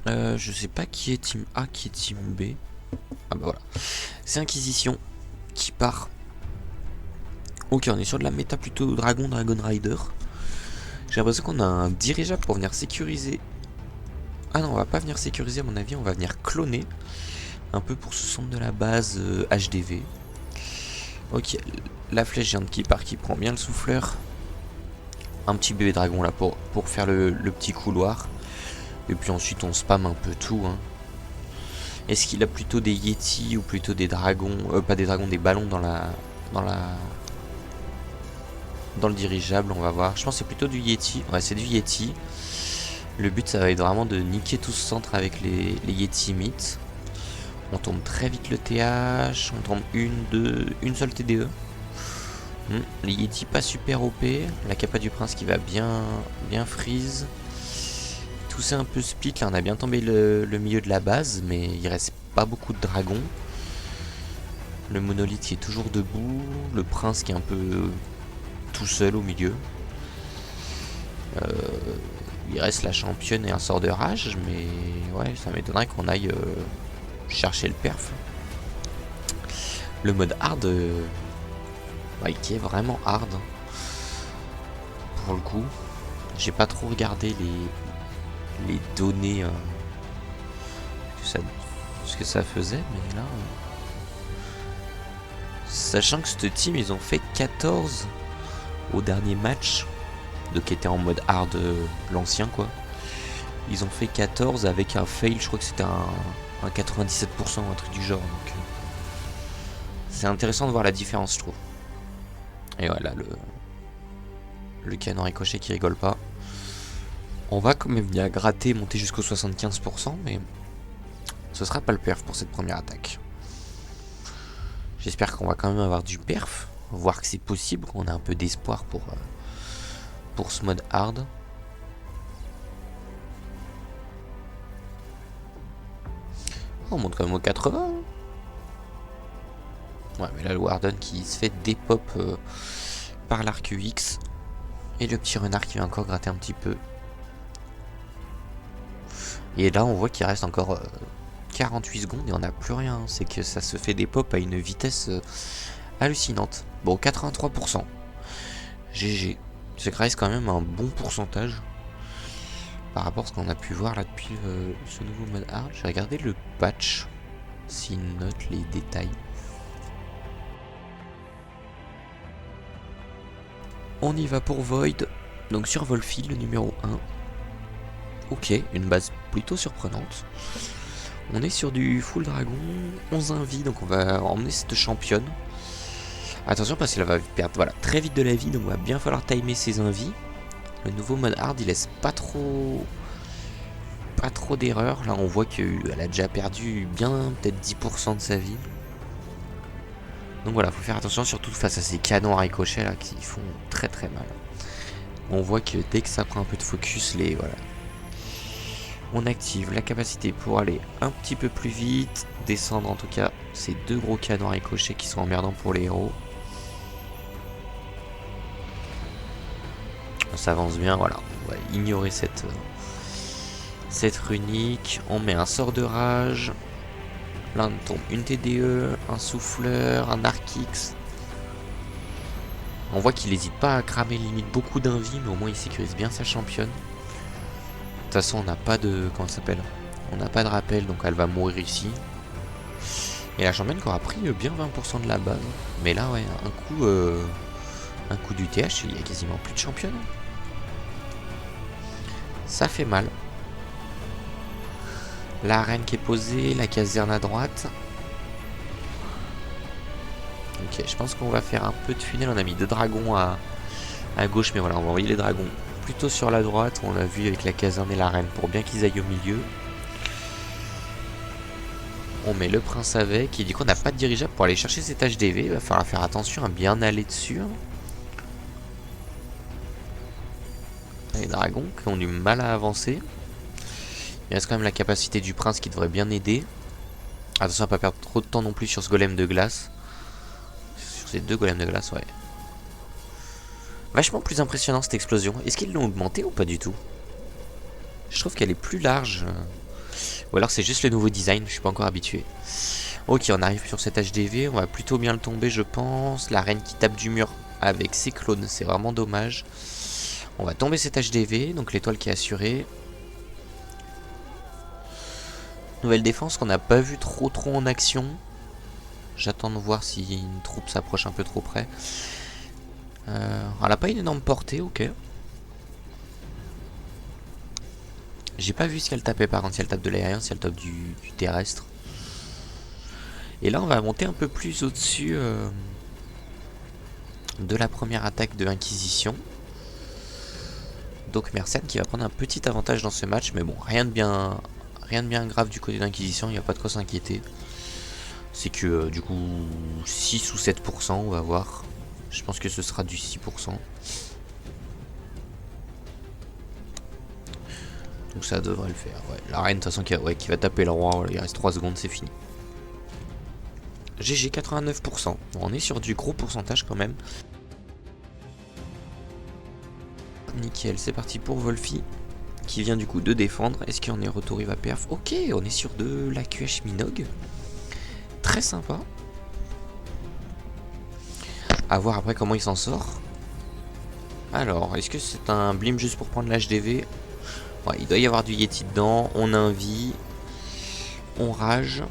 Je sais pas qui est team A, qui est team B. Ah bah voilà. C'est Inquisition qui part. Ok, on est sur de la méta plutôt Dragon Rider. J'ai l'impression qu'on a un dirigeable pour venir sécuriser. Ah non, on va pas venir sécuriser à mon avis, on va venir cloner. Un peu pour ce centre de la base HDV. Ok, la flèche géante qui part, qui prend bien le souffleur. Un petit bébé dragon là pour faire le petit couloir. Et puis ensuite on spam un peu tout. Hein. Est-ce qu'il a plutôt des Yeti ou plutôt des dragons, pas des dragons, des ballons dans le dirigeable, on va voir. Je pense que c'est plutôt du Yeti. Ouais, c'est du Yeti. Le but, ça va être vraiment de niquer tout ce centre avec les Yeti mythes. On tombe très vite le TH. On tombe une seule TDE. Les Yeti pas super OP. La capa du prince qui va bien freeze. Tout c'est un peu split. Là, on a bien tombé le milieu de la base, mais il reste pas beaucoup de dragons. Le monolithe qui est toujours debout. Le prince qui est un peu tout seul au milieu. Il reste la championne et un sort de rage, mais ouais, ça m'étonnerait qu'on aille chercher le perf. Le mode hard, ouais, qui est vraiment hard. Pour le coup, j'ai pas trop regardé les données ce que ça faisait, mais là, sachant que cette team, ils ont fait 14 au dernier match. Donc qui était en mode hard l'ancien quoi. Ils ont fait 14 avec un fail, je crois que c'était un 97%, un truc du genre. Donc c'est intéressant de voir la différence je trouve. Et voilà le canon ricochet qui rigole pas. On va quand même venir gratter, monter jusqu'au 75%, mais ce sera pas le perf pour cette première attaque. J'espère qu'on va quand même avoir du perf, voir que c'est possible, qu'on a un peu d'espoir pour ce mode hard. On monte quand même au 80. Ouais, mais là, le Warden qui se fait dépop par l'arc UX. Et le petit renard qui va encore gratter un petit peu. Et là, on voit qu'il reste encore 48 secondes et on n'a plus rien. C'est que ça se fait dépop à une vitesse hallucinante. Bon, 83%. GG. C'est que reste quand même un bon pourcentage par rapport à ce qu'on a pu voir là depuis ce nouveau mode hard. J'ai regardé le patch s'il note les détails. On y va pour Void. Donc sur Volfield, le numéro 1. Ok, une base plutôt surprenante. On est sur du full dragon, 11 invis, donc on va emmener cette championne. Attention parce qu'elle va perdre très vite de la vie, donc il va bien falloir timer ses invis. Le nouveau mode hard, il laisse pas trop d'erreurs. Là on voit qu'elle a déjà perdu bien peut-être 10% de sa vie. Donc voilà, faut faire attention surtout face à ces canons à ricochet là qui font très très mal. On voit que dès que ça prend un peu de focus, on active la capacité pour aller un petit peu plus vite, descendre en tout cas ces deux gros canons à ricochet qui sont emmerdants pour les héros. On s'avance bien, voilà, on va ignorer cette runique. On met un sort de rage. Là on tombe une TDE, un souffleur, un arc X. On voit qu'il n'hésite pas à cramer limite beaucoup d'invie, mais au moins il sécurise bien sa championne. De toute façon on n'a pas de... comment ça s'appelle ? On n'a pas de rappel, donc elle va mourir ici. Et la championne qui aura pris bien 20% de la base. Mais là ouais, un coup du TH, il y a quasiment plus de championne. Ça fait mal. L'arène qui est posée, la caserne à droite. Ok, je pense qu'on va faire un peu de funnel. On a mis deux dragons à gauche, mais voilà, on va envoyer les dragons plutôt sur la droite. On l'a vu avec la caserne et l'arène pour bien qu'ils aillent au milieu. On met le prince avec. Il dit qu'on n'a pas de dirigeable pour aller chercher cet HDV. Il va falloir faire attention à bien aller dessus. Les dragons qui ont du mal à avancer. Il reste quand même la capacité du prince qui devrait bien aider. Attention à pas perdre trop de temps non plus sur ce golem de glace. Sur ces deux golems de glace, ouais. Vachement plus impressionnant cette explosion. Est-ce qu'ils l'ont augmenté ou pas du tout? Je trouve qu'elle est plus large. Ou alors c'est juste le nouveau design, je suis pas encore habitué. Ok, on arrive sur cet HDV, on va plutôt bien le tomber je pense. La reine qui tape du mur avec ses clones, c'est vraiment dommage. On va tomber cet HDV, donc l'étoile qui est assurée. Nouvelle défense qu'on n'a pas vu trop en action. J'attends de voir si une troupe s'approche un peu trop près. Elle a pas une énorme portée, ok. J'ai pas vu si elle tapait par contre, si elle tape de l'aérien, si elle tape du terrestre. Et là on va monter un peu plus au-dessus de la première attaque de Inquisition. Donc Mersenne qui va prendre un petit avantage dans ce match, mais bon, rien de bien grave du côté d'Inquisition, il n'y a pas de quoi s'inquiéter. C'est que du coup 6 ou 7%, on va voir. Je pense que ce sera du 6%. Donc ça devrait le faire. Ouais. La reine de toute façon qui va taper le roi, voilà, il reste 3 secondes, c'est fini. GG 89%. On est sur du gros pourcentage quand même. Nickel, c'est parti pour Wolfie. Qui vient du coup de défendre. Est-ce qu'il en est retour, il va perf? Ok, on est sur de la QH Minogue. Très sympa. A voir après comment il s'en sort. Alors, est-ce que c'est un blim juste pour prendre l'HDV? Ouais, il doit y avoir du Yeti dedans. On a un vie. On rage.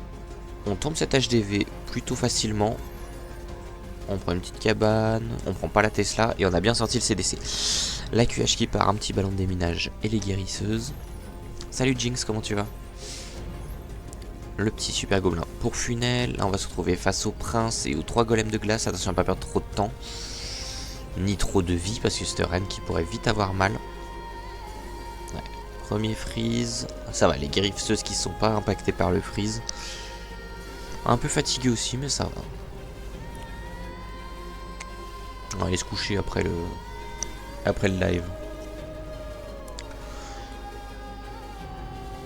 On tombe cet HDV plutôt facilement. On prend une petite cabane. On prend pas la Tesla. Et on a bien sorti le CDC. La QH qui part, un petit ballon de déminage. Et les guérisseuses. Salut Jinx, comment tu vas? Le petit super gobelin pour Funel. Là on va se retrouver face au prince et aux 3 golems de glace. Attention à ne pas perdre trop de temps. Ni trop de vie parce que c'est une reine qui pourrait vite avoir mal. Ouais. Premier freeze. Ça va, les guérisseuses qui ne sont pas impactées par le freeze. Un peu fatigué aussi mais ça va. On va aller se coucher après le live.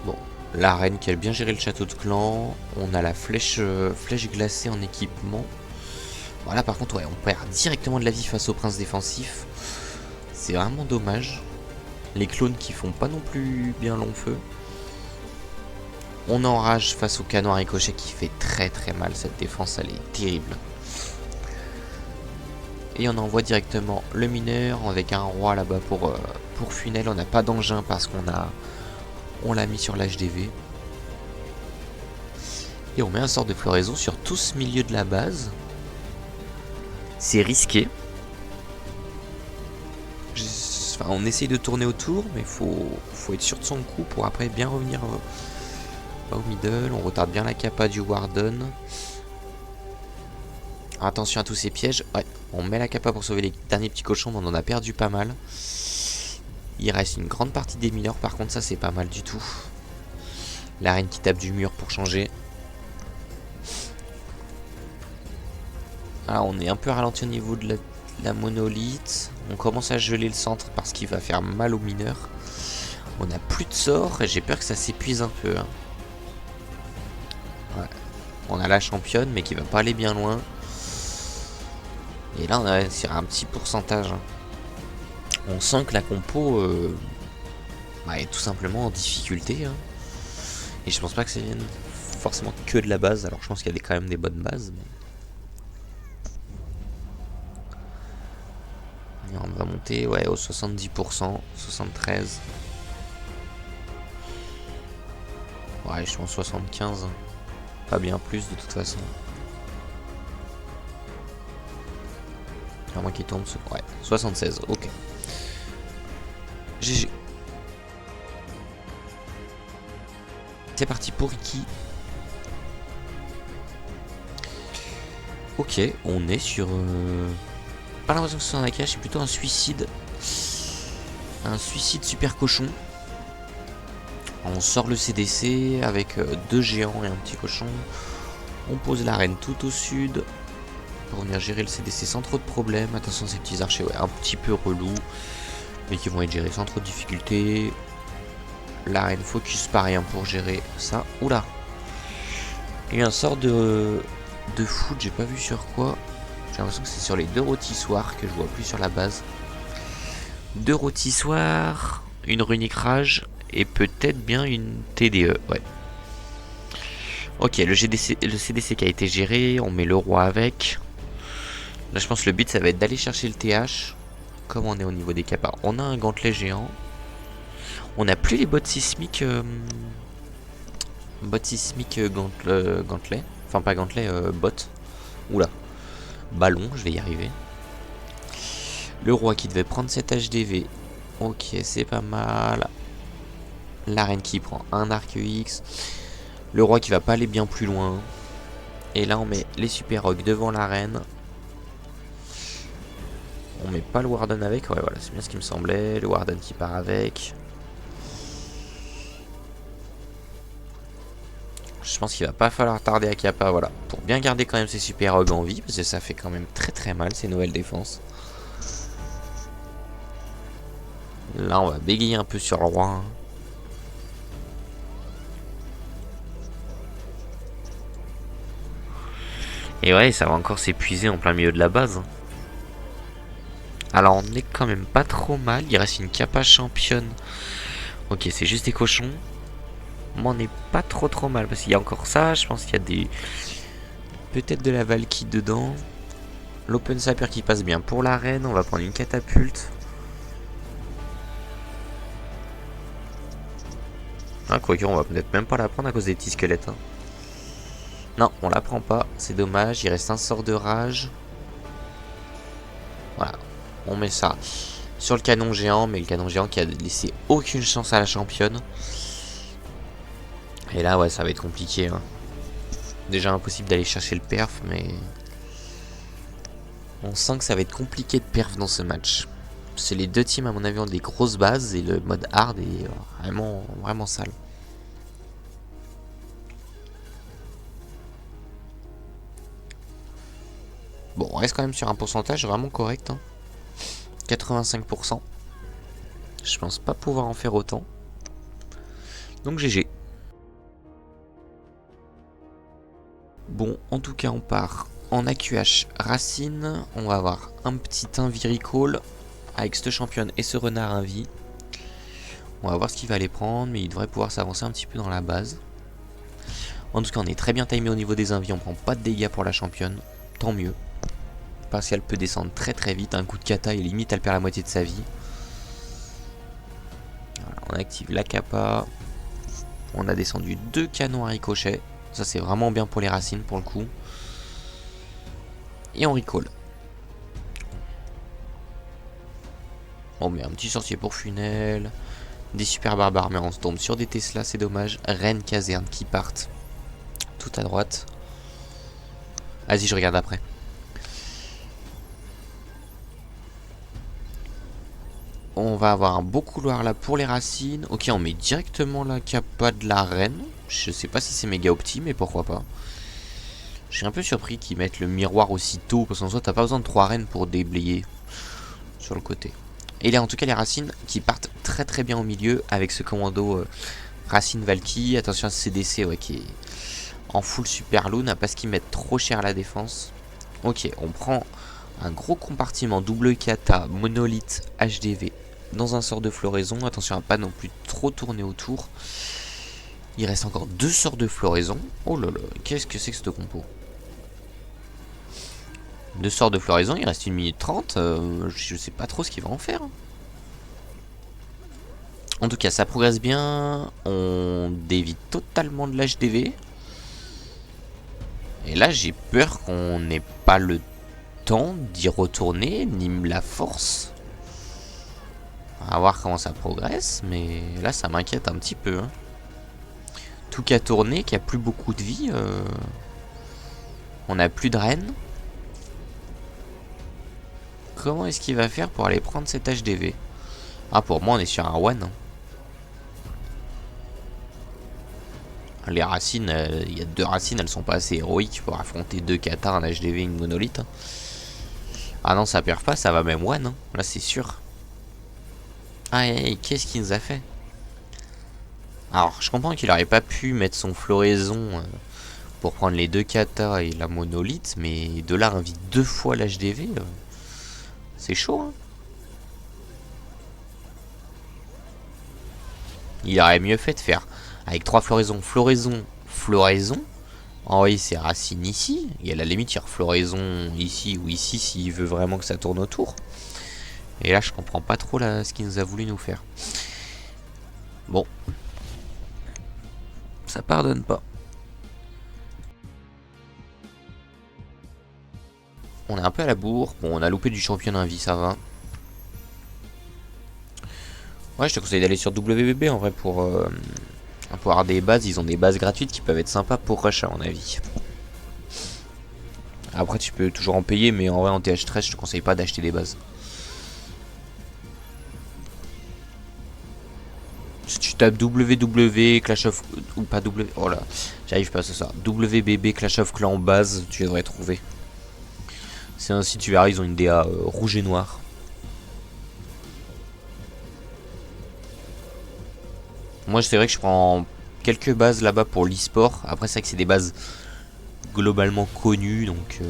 Bon. La reine qui a bien géré le château de clan. On a la flèche glacée en équipement. Voilà, par contre, ouais, on perd directement de la vie face au prince défensif. C'est vraiment dommage. Les clones qui font pas non plus bien long feu. On enrage face au canon à ricochet qui fait très mal. Cette défense, elle est terrible. Et on envoie directement le mineur avec un roi là-bas pour Funel. On n'a pas d'engin parce on l'a mis sur l'HDV. Et on met un sort de floraison sur tout ce milieu de la base. C'est risqué. Enfin, on essaye de tourner autour, mais faut être sûr de son coup pour après bien revenir au middle. On retarde bien la capa du Warden. Attention à tous ces pièges. Ouais, on met la capa pour sauver les derniers petits cochons, mais on en a perdu pas mal. Il reste une grande partie des mineurs, par contre ça c'est pas mal du tout. La reine qui tape du mur pour changer. Ah, on est un peu ralenti au niveau de la monolithe. On commence à geler le centre parce qu'il va faire mal aux mineurs. On n'a plus de sort et j'ai peur que ça s'épuise un peu. Hein. Ouais. On a la championne mais qui va pas aller bien loin. Et là on a sur un petit pourcentage. Hein. On sent que la compo est tout simplement en difficulté. Hein. Et je pense pas que ça vienne forcément que de la base. Alors je pense qu'il y a quand même des bonnes bases. Mais... Et on va monter ouais, au 70%, 73%. Ouais, je suis en 75%. Pas bien plus de toute façon. À moins qu'il tombe. Ouais, 76, ok. GG. C'est parti pour Ricky. Ok, on est sur... Pas l'impression que c'est un AKH, c'est plutôt un suicide. Un suicide super cochon. On sort le CDC avec 2 géants et un petit cochon. On pose l'arène tout au sud. Pour venir gérer le CDC sans trop de problèmes. Attention ces petits archers, ouais, un petit peu relous. Mais qui vont être gérés sans trop de difficultés. L'arène focus pas rien pour gérer ça. Oula. Il y a un sort de foot, j'ai pas vu sur quoi. J'ai l'impression que c'est sur les 2 rôtissoirs que je vois plus sur la base. 2 rôtissoirs, une runique rage et peut-être bien une TDE. Ouais, Ok, le CDC qui a été géré, on met le roi avec. Là je pense que le but ça va être d'aller chercher le TH. Comme on est au niveau des capas, on a un gantelet géant. On n'a plus les bottes sismiques. Bottes sismiques gantelet. Enfin pas gantelet, bottes. Oula. Ballon, je vais y arriver. Le roi qui devait prendre cet HDV. Ok, c'est pas mal. La reine qui prend un arc X. Le roi qui va pas aller bien plus loin. Et là on met les super rocs devant la reine. On met pas le Warden avec. Ouais voilà, c'est bien ce qui me semblait. Le Warden qui part avec. Je pense qu'il va pas falloir tarder à Kappa, voilà. Pour bien garder quand même ses super rogues en vie. Parce que ça fait quand même très très mal ces nouvelles défenses. Là on va bégayer un peu sur le roi. Et ouais, ça va encore s'épuiser en plein milieu de la base. Alors on est quand même pas trop mal. Il reste une Kappa championne. Ok, c'est juste des cochons. Mais on n'est pas trop mal. Parce qu'il y a encore ça. Je pense qu'il y a des... peut-être de la Valkyrie dedans. L'Open Saper qui passe bien pour la reine. On va prendre une catapulte. Ah, quoique, on va peut-être même pas la prendre à cause des petits squelettes. Hein. Non, on la prend pas. C'est dommage. Il reste un sort de rage. Voilà. On met ça sur le canon géant. Mais le canon géant qui a laissé aucune chance à la championne. Et là, ouais, ça va être compliqué. Hein. Déjà impossible d'aller chercher le perf, mais... on sent que ça va être compliqué de perf dans ce match. C'est les deux teams, à mon avis, ont des grosses bases. Et le mode hard est vraiment sale. Bon, on reste quand même sur un pourcentage vraiment correct. Hein. 85%. Je pense pas pouvoir en faire autant. Donc GG. Bon, en tout cas, on part en AQH Racine. On va avoir un petit 1 Recall avec cette championne et ce renard invi. On va voir ce qu'il va aller prendre, mais il devrait pouvoir s'avancer un petit peu dans la base. En tout cas, on est très bien timé au niveau des invis. On prend pas de dégâts pour la championne. Tant mieux. Parce qu'elle peut descendre très vite. Un coup de kata et limite elle perd la moitié de sa vie. Voilà, on active la kappa. On a descendu 2 canons à ricochet. Ça c'est vraiment bien pour les racines pour le coup. Et on recall. On met un petit sorcier pour Funel. Des super barbares, mais on se tombe sur des Tesla, c'est dommage. Reine caserne qui partent. Tout à droite. Vas-y, je regarde après. On va avoir un beau couloir là pour les racines. Ok, on met directement la kappa de la reine. Je sais pas si c'est méga opti, mais pourquoi pas. Je suis un peu surpris qu'ils mettent le miroir aussi tôt, parce qu'en soi, t'as pas besoin de 3 reines pour déblayer sur le côté. Et là, en tout cas, les racines qui partent très bien au milieu avec ce commando racine Valky. Attention à ce CDC ouais, qui est en full super loon, à pas ce qu'ils mettent trop cher à la défense. Ok, on prend un gros compartiment double kata, monolithe, HDV dans un sort de floraison. Attention à pas non plus trop tourner autour. Il reste encore 2 sorts de floraison. Oh là là, qu'est-ce que c'est que ce compo? 2 sorts de floraison, il reste 1 minute 30. Je sais pas trop ce qu'il va en faire. En tout cas, ça progresse bien. On dévie totalement de l'HDV. Et là, j'ai peur qu'on n'ait pas le temps d'y retourner, ni la force. On va voir comment ça progresse, mais là, ça m'inquiète un petit peu. Hein. Tout qu'à tourner, qu'il n'y a plus beaucoup de vie. On n'a plus de reine. Comment est-ce qu'il va faire pour aller prendre cet HDV? Ah, pour moi, on est sur un one. Les racines, il y a 2 racines, elles sont pas assez héroïques pour affronter 2 katas, un HDV et une monolithe. Ah non, ça perd pas, ça va même one. Hein. Là, c'est sûr. Ah, qu'est-ce qu'il nous a fait? Alors, je comprends qu'il aurait pas pu mettre son floraison pour prendre les 2 katas et la monolithe, mais de là invite 2 fois l'HDV, c'est chaud. Hein. Il aurait mieux fait de faire avec 3 floraisons, floraison, envoyer ses racines ici. Et à la limite, il floraison ici ou ici s'il veut vraiment que ça tourne autour. Et là, je comprends pas trop là, ce qu'il nous a voulu nous faire. Bon. Ça pardonne pas. On est un peu à la bourre. Bon, on a loupé du championnat à vie, ça va. Ouais, je te conseille d'aller sur WBB en vrai pour avoir des bases. Ils ont des bases gratuites qui peuvent être sympas pour rush à mon avis. Après, tu peux toujours en payer, mais en vrai, en TH13, je te conseille pas d'acheter des bases. Si tu tapes WW Clash of... ou pas W... Oh là, j'arrive pas à ce soir. WBB Clash of Clans base, tu devrais trouver. C'est un site, tu verras, ils ont une DA rouge et noire. Moi, c'est vrai que je prends quelques bases là-bas pour l'e-sport. Après, c'est vrai que c'est des bases globalement connues, donc...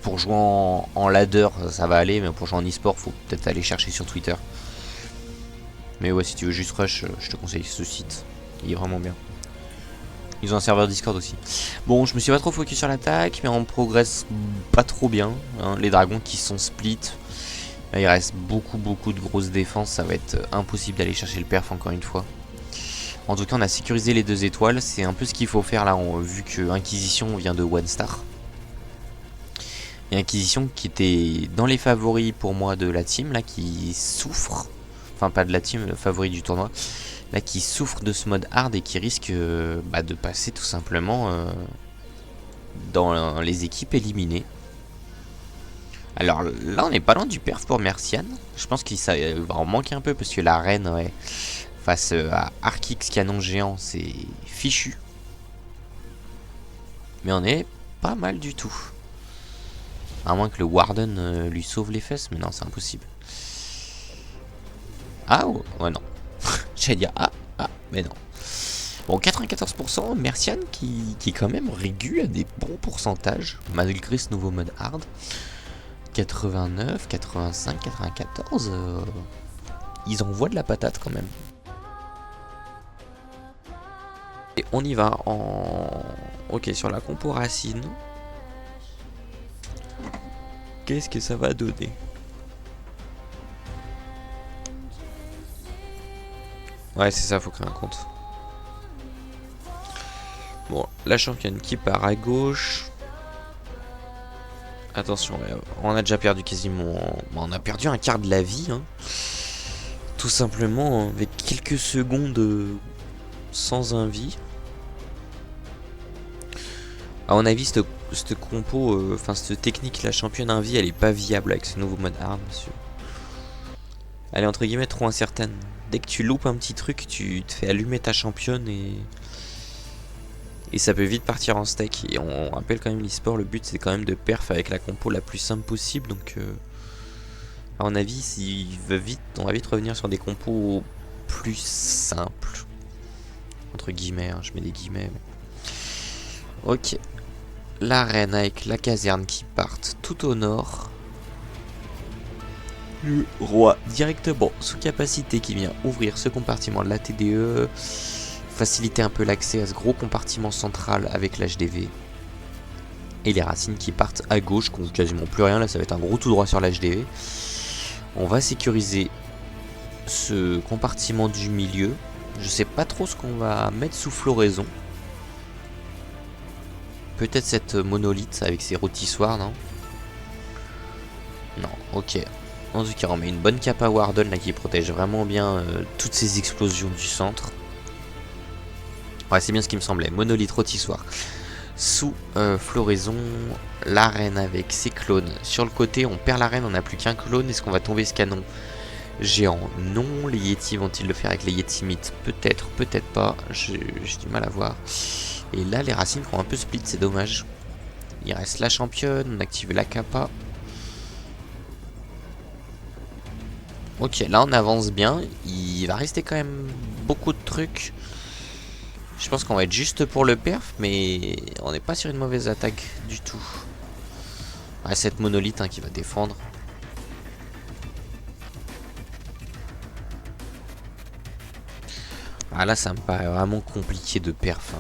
pour jouer en ladder, ça va aller, mais pour jouer en e-sport, faut peut-être aller chercher sur Twitter. Mais ouais, si tu veux juste rush, je te conseille ce site. Il est vraiment bien. Ils ont un serveur Discord aussi. Bon, je me suis pas trop focus sur l'attaque, mais on progresse pas trop bien. Hein. Les dragons qui sont split. Il reste beaucoup de grosses défenses. Ça va être impossible d'aller chercher le perf encore une fois. En tout cas, on a sécurisé les 2 étoiles. C'est un peu ce qu'il faut faire là, vu que Inquisition vient de 1 star. Et Inquisition qui était dans les favoris pour moi de la team, là, qui souffre. Enfin, pas de la team, le favori du tournoi. Là, qui souffre de ce mode hard et qui risque de passer tout simplement dans les équipes éliminées. Alors là, on n'est pas loin du perf pour Mercian. Je pense qu'il va en manquer un peu parce que la reine, ouais, face à Arkix canon géant, c'est fichu. Mais on est pas mal du tout. À moins que le Warden lui sauve les fesses, mais non, c'est impossible. Ah ouais, non. J'allais dire mais non. Bon, 94%, Mercian qui quand même régu à des bons pourcentages, malgré ce nouveau mode hard. 89, 85, 94, ils envoient de la patate quand même. Et on y va en... Ok, sur la compo racine. Qu'est-ce que ça va donner? Ouais, c'est ça, faut créer un compte. Bon, la championne qui part à gauche. Attention, on a déjà perdu quasiment... On a perdu un quart de la vie. Hein. Tout simplement, avec quelques secondes sans invie. À mon avis, cette compo, enfin cette technique, la championne invie, elle est pas viable avec ce nouveau mode hard, monsieur. Elle est entre guillemets trop incertaine. Dès que tu loupes un petit truc, tu te fais allumer ta championne et ça peut vite partir en steak. Et on rappelle quand même l'e-sport, le but c'est quand même de perf avec la compo la plus simple possible. Donc à mon avis, on va vite revenir sur des compos plus simples. Entre guillemets, hein, je mets des guillemets. Mais... Ok. L'arène avec la caserne qui partent tout au nord. Le roi directement sous capacité qui vient ouvrir ce compartiment de la TDE. Faciliter un peu l'accès à ce gros compartiment central avec l'HDV. Et les racines qui partent à gauche, qui n'ont quasiment plus rien. Là, ça va être un gros tout droit sur l'HDV. On va sécuriser ce compartiment du milieu. Je sais pas trop ce qu'on va mettre sous floraison. Peut-être cette monolithe avec ses rôtissoirs, non? Non, ok. En tout cas, on met une bonne cape à Warden là qui protège vraiment bien toutes ces explosions du centre. Ouais, c'est bien ce qui me semblait. Monolithe rôtissoir. Sous floraison, l'arène avec ses clones. Sur le côté, on perd l'arène, on n'a plus qu'un clone. Est-ce qu'on va tomber ce canon géant? Non. Les Yeti vont-ils le faire avec les Yeti mythes? Peut-être, peut-être pas. J'ai du mal à voir. Et là, les racines font un peu split, c'est dommage. Il reste la championne, on active la kappa. Ok, là on avance bien. Il va rester quand même beaucoup de trucs. Je pense qu'on va être juste pour le perf, mais on n'est pas sur une mauvaise attaque du tout. Ouais, cette monolithe hein, qui va défendre. Ah là ça me paraît vraiment compliqué de perf.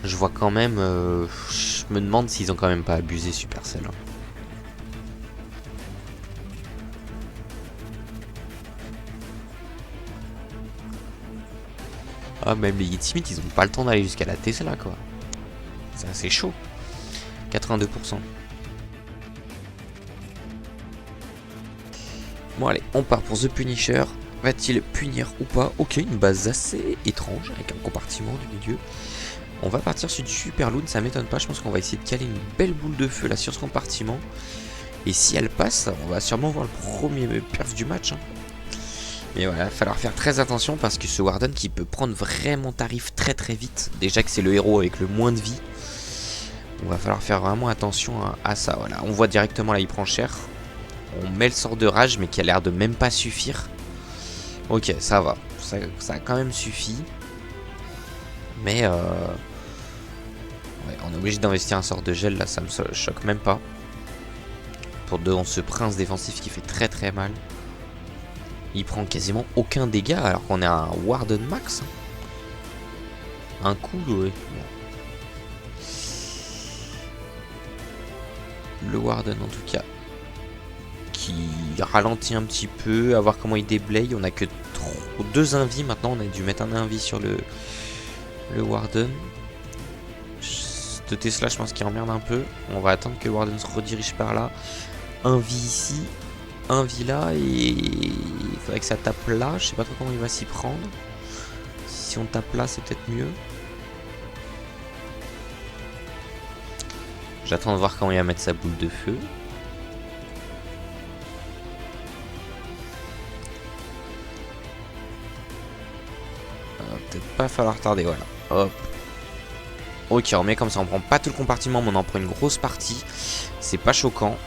Je vois quand même... je me demande s'ils ont quand même pas abusé Supercell. Ah, même les Hitsmith, ils ont pas le temps d'aller jusqu'à la Tesla, quoi. C'est assez chaud. 82%. Bon, allez, on part pour The Punisher. Va-t-il punir ou pas? Ok, une base assez étrange, avec un compartiment du milieu. On va partir sur du Super Loon, ça m'étonne pas. Je pense qu'on va essayer de caler une belle boule de feu là sur ce compartiment. Et si elle passe, on va sûrement voir le premier perf du match. Mais voilà, il va falloir faire très attention parce que ce Warden qui peut prendre vraiment tarif très très vite. Déjà que c'est le héros avec le moins de vie. On va falloir faire vraiment attention à ça. Voilà, on voit directement là, il prend cher. On met le sort de rage mais qui a l'air de même pas suffire. Ok, ça va. Ça a quand même suffi. Mais ouais, on est obligé d'investir un sort de gel là, ça me choque même pas. Pour devant ce prince défensif qui fait très très mal. Il prend quasiment aucun dégât alors qu'on est à un Warden max. Un coup, ouais. Le Warden en tout cas. Qui ralentit un petit peu. À voir comment il déblaye. On a que 2 invis maintenant. On a dû mettre un invis sur le Warden. De Tesla, je pense qu'il emmerde un peu. On va attendre que le Warden se redirige par là. Un vie ici. Un vie là. Et il faudrait que ça tape là. Je sais pas trop comment il va s'y prendre. Si on tape là, c'est peut-être mieux. J'attends de voir comment il va mettre sa boule de feu. Peut-être pas falloir tarder, voilà. Hop. Ok, on met comme ça, on prend pas tout le compartiment, mais on en prend une grosse partie. C'est pas choquant.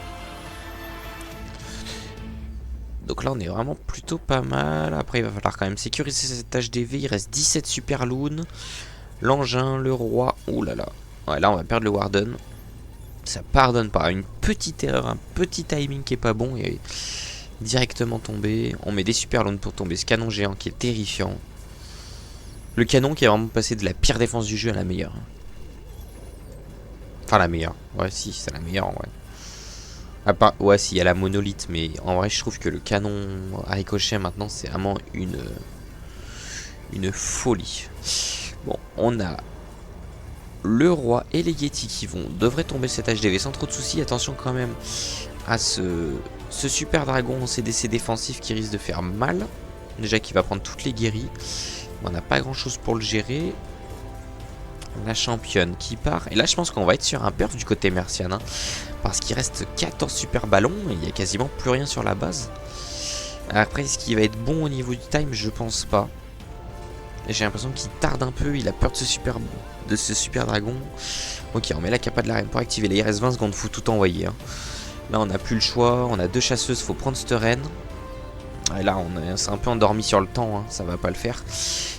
Donc là, on est vraiment plutôt pas mal. Après, il va falloir quand même sécuriser cette HDV. Il reste 17 super loons. L'engin, le roi. Ouh là là. Ouais, là, on va perdre le Warden. Ça pardonne pas. Une petite erreur, un petit timing qui est pas bon. Et directement tombé. On met des super loons pour tomber ce canon géant qui est terrifiant. Le canon qui est vraiment passé de la pire défense du jeu à la meilleure. Enfin, la meilleure. Ouais, si, c'est la meilleure en vrai. Ouais, si, il y a la monolithe, mais en vrai, je trouve que le canon à ricochet maintenant, c'est vraiment une folie. Bon, on a le roi et les Yeti qui devraient tomber cette HDV sans trop de soucis. Attention quand même à ce super dragon en CDC défensif qui risque de faire mal. Déjà qu'il va prendre toutes les guéries. On n'a pas grand chose pour le gérer. La championne qui part. Et là, je pense qu'on va être sur un perf du côté Mercian. Hein, parce qu'il reste 14 super ballons. Et il n'y a quasiment plus rien sur la base. Après, est-ce qu'il va être bon au niveau du time? Je pense pas. J'ai l'impression qu'il tarde un peu. Il a peur de ce super dragon. Ok, on met la capa de la reine pour activer. Il reste 20 secondes. Faut tout envoyer. Hein. Là, on n'a plus le choix. On a 2 chasseuses. Faut prendre cette reine. Et là, on s'est un peu endormi sur le temps. Hein. Ça va pas le faire.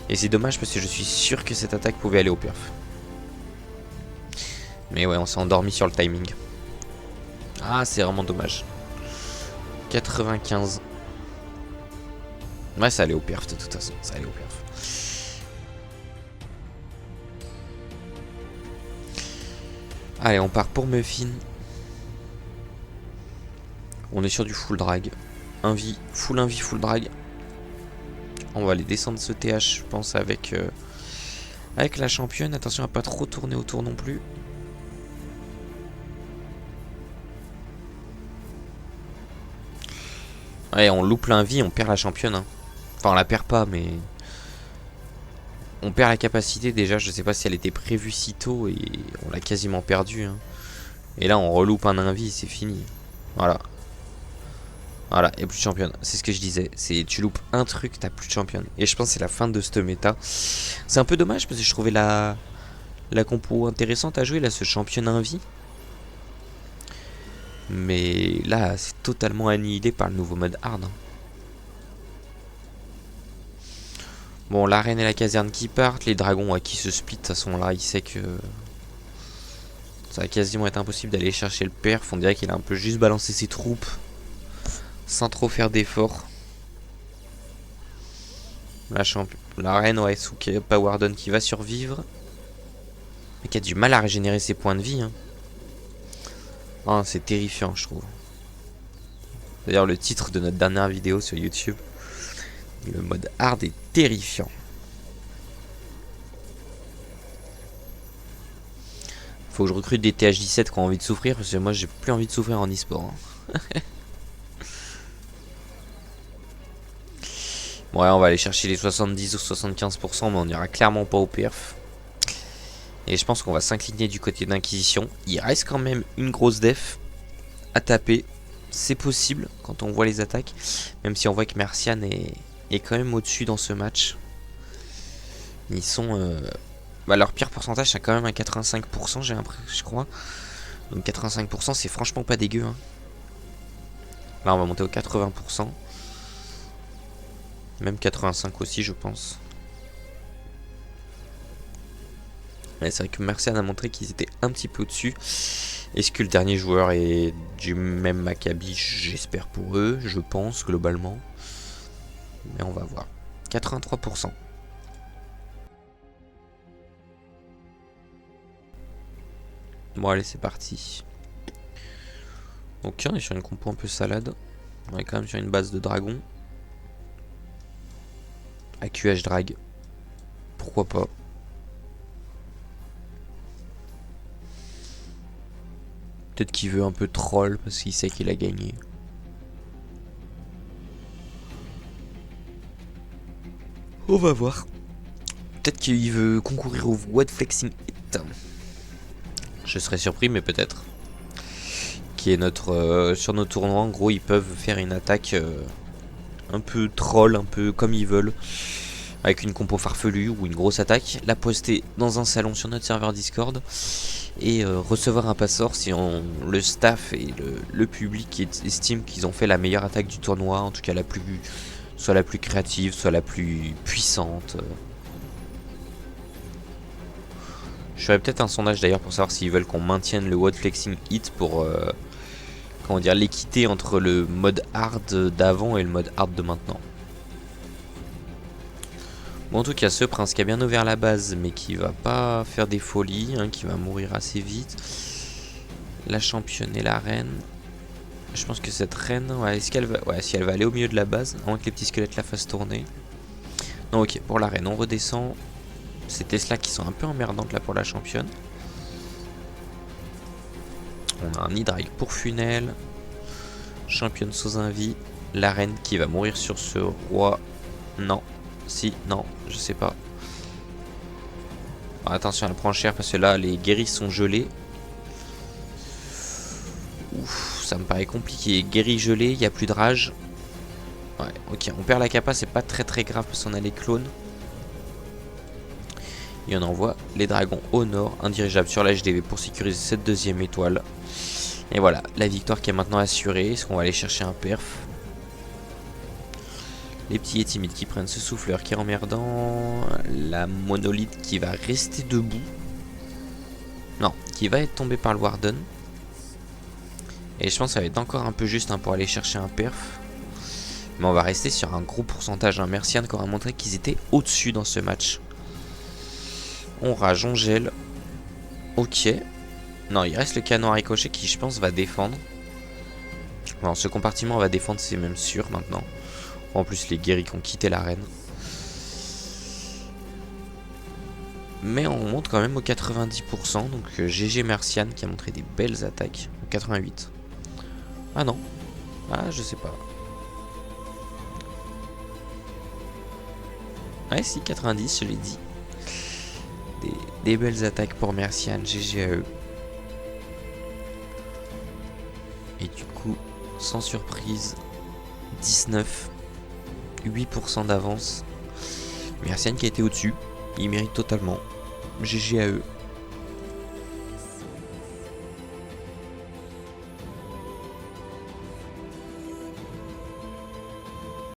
Et c'est dommage parce que je suis sûr que cette attaque pouvait aller au perf. Mais ouais, on s'est endormi sur le timing. Ah, c'est vraiment dommage. 95. Ouais, ça allait au perf de toute façon. Ça allait au perf. Allez, on part pour Muffin. On est sur du full drag. Full drag. On va aller descendre ce TH, je pense, avec la championne. Attention à pas trop tourner autour non plus. Ouais, on loupe l'invie, on perd la championne. Hein. Enfin, on la perd pas, mais... On perd la capacité déjà. Je sais pas si elle était prévue si tôt et on l'a quasiment perdue. Hein. Et là, on reloupe un invie, c'est fini. Voilà. Voilà, et plus de championne. C'est ce que je disais. C'est tu loupes un truc, t'as plus de championne. Et je pense que c'est la fin de cette méta. C'est un peu dommage parce que je trouvais la compo intéressante à jouer, là, ce championne invie. Mais là, c'est totalement annihilé par le nouveau mode hard. Hein. Bon, l'arène et la caserne qui partent. Les dragons à qui se split, de toute façon, là, il sait que... Ça va quasiment être impossible d'aller chercher le perf. On dirait qu'il a un peu juste balancé ses troupes. Sans trop faire d'efforts. La reine, ouais, Suke Powerdon qui va survivre. Mais qui a du mal à régénérer ses points de vie. Hein. Oh, c'est terrifiant, je trouve. D'ailleurs, le titre de notre dernière vidéo sur YouTube. Le mode hard est terrifiant. Faut que je recrute des TH17 qui ont envie de souffrir. Parce que moi, j'ai plus envie de souffrir en e-sport. Hein. Bon, ouais, on va aller chercher les 70 ou 75%, mais on n'ira clairement pas au perf. Et je pense qu'on va s'incliner du côté d'Inquisition. Il reste quand même une grosse def à taper. C'est possible quand on voit les attaques. Même si on voit que Mercian est quand même au-dessus dans ce match. Ils sont... leur pire pourcentage, c'est quand même un 85%, je crois. Donc 85%, c'est franchement pas dégueu. Hein. Là, on va monter au 80%. Même 85 aussi, je pense. Ouais, c'est vrai que Mercian a montré qu'ils étaient un petit peu au-dessus. Est-ce que le dernier joueur est du même Maccabi? J'espère pour eux, je pense, globalement. Mais on va voir. 83%. Bon, allez, c'est parti. Ok, on est sur une compo un peu salade. On est quand même sur une base de dragon. AQH drag. Pourquoi pas. Peut-être qu'il veut un peu troll parce qu'il sait qu'il a gagné. On va voir. Peut-être qu'il veut concourir au What Flexing Hit. Je serais surpris, mais peut-être. Qui est notre sur nos tournois, en gros, ils peuvent faire une attaque un peu troll, un peu comme ils veulent, avec une compo farfelue ou une grosse attaque, la poster dans un salon sur notre serveur Discord et recevoir un passeur si le staff et le public estiment qu'ils ont fait la meilleure attaque du tournoi, en tout cas soit la plus créative, soit la plus puissante. Je ferais peut-être un sondage d'ailleurs pour savoir s'ils veulent qu'on maintienne le WOD Flexing Hit pour comment dire, l'équité entre le mode hard d'avant et le mode hard de maintenant. Bon, en tout cas, ce prince qui a bien ouvert la base mais qui va pas faire des folies, hein, qui va mourir assez vite. La championne et la reine. Je pense que cette reine, ouais, est-ce qu'elle va, ouais, si elle va aller au milieu de la base, avant que les petits squelettes la fassent tourner. Non, ok, pour la reine, on redescend. C'est Tesla qui sont un peu emmerdantes là pour la championne. On a un hydrail pour Funel. Championne sous un vie. La reine qui va mourir sur ce roi. Non. Si, non, je sais pas. Alors, attention, elle prend cher parce que là, les guéris sont gelés. Ouf, ça me paraît compliqué. Guéris gelés, il n'y a plus de rage. Ouais, ok, on perd la capa, c'est pas très grave parce qu'on a les clones. Et on envoie les dragons au nord, indirigeables sur la HDV pour sécuriser cette deuxième étoile. Et voilà, la victoire qui est maintenant assurée. Est-ce qu'on va aller chercher un perf? Les petits et timides qui prennent ce souffleur qui est emmerdant. La monolithe qui va rester debout. Non, qui va être tombée par le Warden. Et je pense que ça va être encore un peu juste hein, pour aller chercher un perf. Mais on va rester sur un gros pourcentage. Un Mercian qui aura montré qu'ils étaient au-dessus dans ce match. On rage, on gèle. Ok. Non, il reste le canon à ricochet qui, je pense, va défendre. Alors, ce compartiment va défendre, c'est même sûr maintenant. En plus, les guéris qui ont quitté l'arène. Mais on monte quand même au 90%. Donc, GG Mercian qui a montré des belles attaques. 88. Ah non. Ah, je sais pas. Ouais, si, 90, je l'ai dit. Des belles attaques pour Mercian, GG à eux. Et du coup, sans surprise, 19, 8% d'avance. Mercian qui a été au-dessus, il mérite totalement. GG à eux.